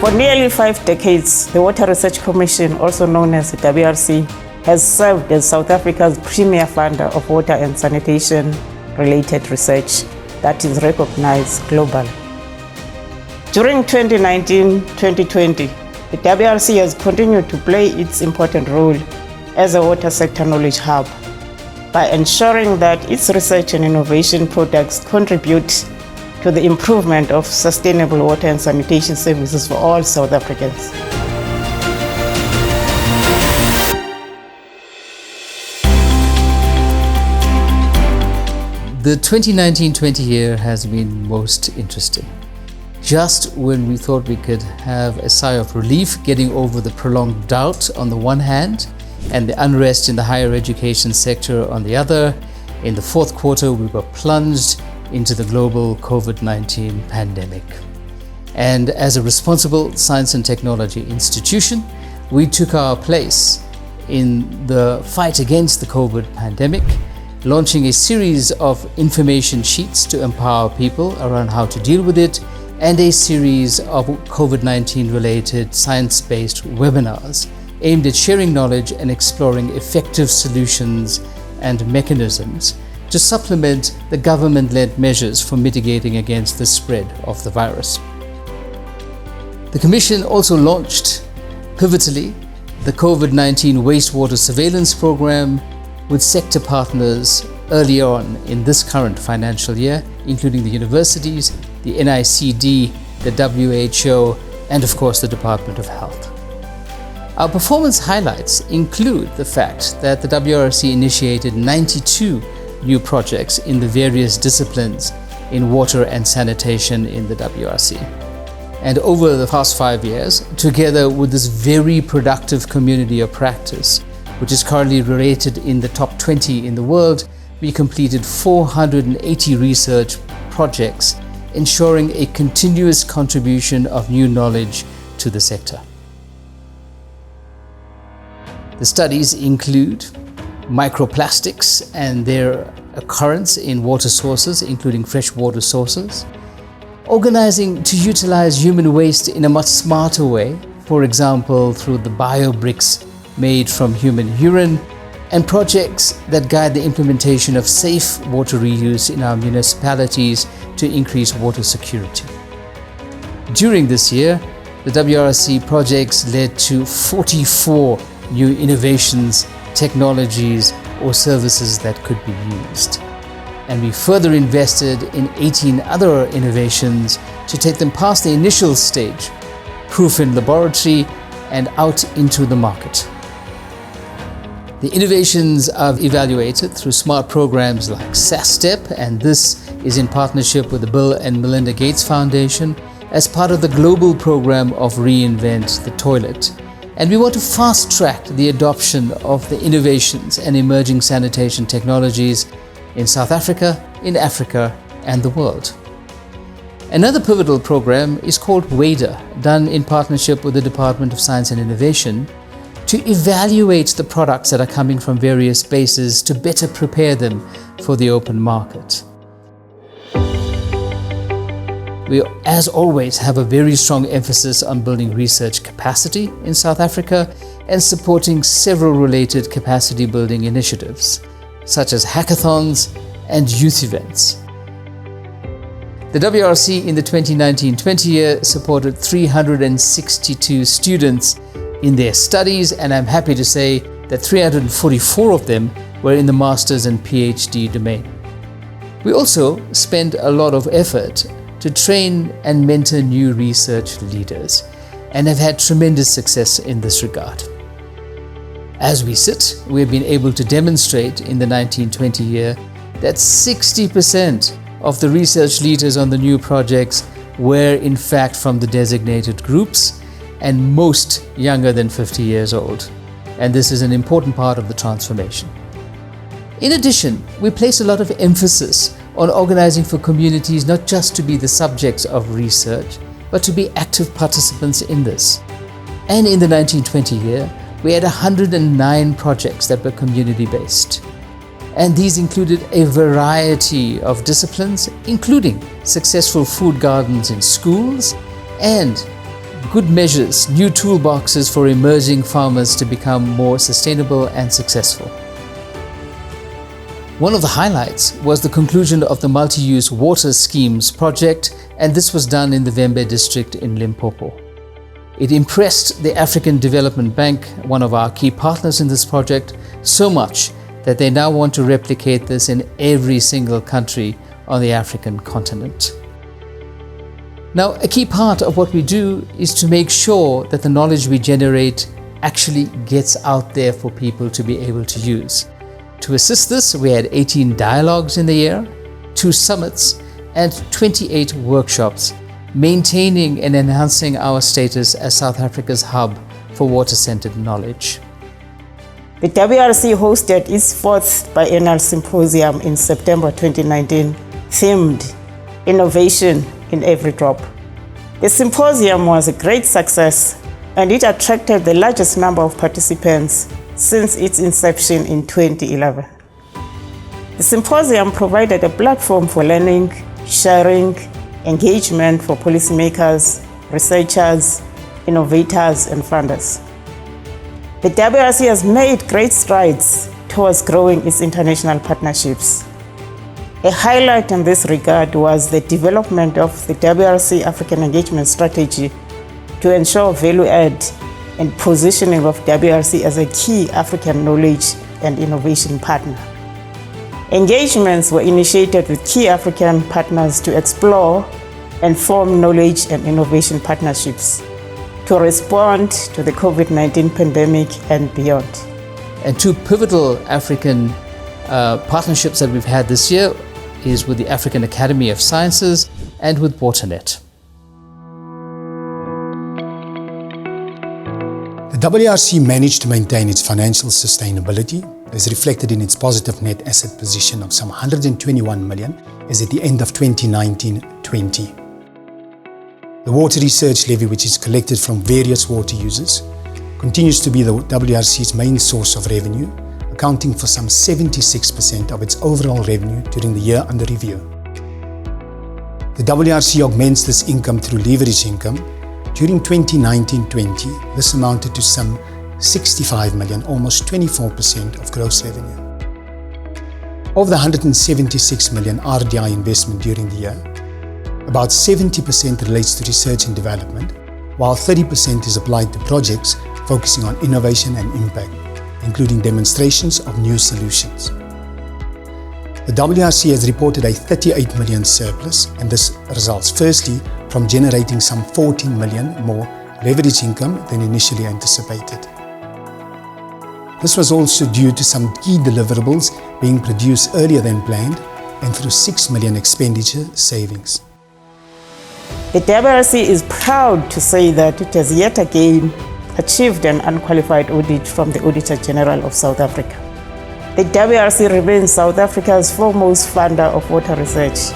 For nearly 5 decades, the Water Research Commission, also known as the WRC, has served as South Africa's premier funder of water and sanitation-related research that is recognized globally. During 2019-2020, the WRC has continued to play its important role as a water sector knowledge hub by ensuring that its research and innovation products contribute to the improvement of sustainable water and sanitation services for all South Africans. The 2019-20 year has been most interesting. Just when we thought we could have a sigh of relief getting over the prolonged drought on the one hand and the unrest in the higher education sector on the other, in the fourth quarter we were plunged into the global COVID-19 pandemic. And as a responsible science and technology institution, we took our place in the fight against the COVID pandemic, launching a series of information sheets to empower people around how to deal with it, and a series of COVID-19 related science-based webinars aimed at sharing knowledge and exploring effective solutions and mechanisms to supplement the government-led measures for mitigating against the spread of the virus. The Commission also launched, pivotally, the COVID-19 wastewater surveillance program with sector partners early on in this current financial year, including the universities, the NICD, the WHO, and of course the Department of Health. Our performance highlights include the fact that the WRC initiated 92 new projects in the various disciplines in water and sanitation in the WRC. And over the past 5 years, together with this very productive community of practice, which is currently rated in the top 20 in the world, we completed 480 research projects, ensuring a continuous contribution of new knowledge to the sector. The studies include microplastics and their occurrence in water sources, including freshwater sources, organizing to utilize human waste in a much smarter way, for example through the biobricks made from human urine, and projects that guide the implementation of safe water reuse in our municipalities to increase water security. During this year, the WRC projects led to 44 new innovations, technologies, or services that could be used. And we further invested in 18 other innovations to take them past the initial stage, proof in laboratory, and out into the market. The innovations are evaluated through smart programs like SASTEP, and this is in partnership with the Bill and Melinda Gates Foundation as part of the global program of Reinvent the Toilet. And we want to fast-track the adoption of the innovations and emerging sanitation technologies in South Africa, in Africa, and the world. Another pivotal program is called WADA, done in partnership with the Department of Science and Innovation, to evaluate the products that are coming from various spaces to better prepare them for the open market. We, as always, have a very strong emphasis on building research capacity in South Africa and supporting several related capacity building initiatives, such as hackathons and youth events. The WRC in the 2019-20 year supported 362 students in their studies, and I'm happy to say that 344 of them were in the master's and PhD domain. We also spend a lot of effort to train and mentor new research leaders, and have had tremendous success in this regard. As we sit, we have been able to demonstrate in the 1920 year that 60% of the research leaders on the new projects were in fact from the designated groups, and most younger than 50 years old. And this is an important part of the transformation. In addition, we place a lot of emphasis on organizing for communities not just to be the subjects of research, but to be active participants in this. And in the 1920 year, we had 109 projects that were community-based. And these included a variety of disciplines, including successful food gardens in schools and good measures, new toolboxes for emerging farmers to become more sustainable and successful. One of the highlights was the conclusion of the multi-use water schemes project, and this was done in the Vhembe district in Limpopo. It impressed the African Development Bank, one of our key partners in this project, so much that they now want to replicate this in every single country on the African continent. Now, a key part of what we do is to make sure that the knowledge we generate actually gets out there for people to be able to use. To assist this, we had 18 dialogues in the year, 2 summits, and 28 workshops, maintaining and enhancing our status as South Africa's hub for water-centered knowledge. The WRC hosted its 4th biennial symposium in September 2019, themed Innovation in Every Drop. The symposium was a great success, and it attracted the largest number of participants since its inception in 2011. The symposium provided a platform for learning, sharing, engagement for policymakers, researchers, innovators, and funders. The WRC has made great strides towards growing its international partnerships. A highlight in this regard was the development of the WRC African Engagement Strategy to ensure value add and positioning of WRC as a key African knowledge and innovation partner. Engagements were initiated with key African partners to explore and form knowledge and innovation partnerships to respond to the COVID-19 pandemic and beyond. And 2 pivotal African partnerships that we've had this year is with the African Academy of Sciences and with WaterNet. The WRC managed to maintain its financial sustainability, as reflected in its positive net asset position of some 121 million as at the end of 2019-20. The water research levy, which is collected from various water users, continues to be the WRC's main source of revenue, accounting for some 76% of its overall revenue during the year under review. The WRC augments this income through leverage income. During 2019-20, this amounted to some 65 million, almost 24% of gross revenue. Of the 176 million RDI investment during the year, about 70% relates to research and development, while 30% is applied to projects focusing on innovation and impact, including demonstrations of new solutions. The WRC has reported a 38 million surplus, and this results firstly from generating some 14 million more leverage income than initially anticipated. This was also due to some key deliverables being produced earlier than planned and through 6 million expenditure savings. The WRC is proud to say that it has yet again achieved an unqualified audit from the Auditor General of South Africa. The WRC remains South Africa's foremost funder of water research.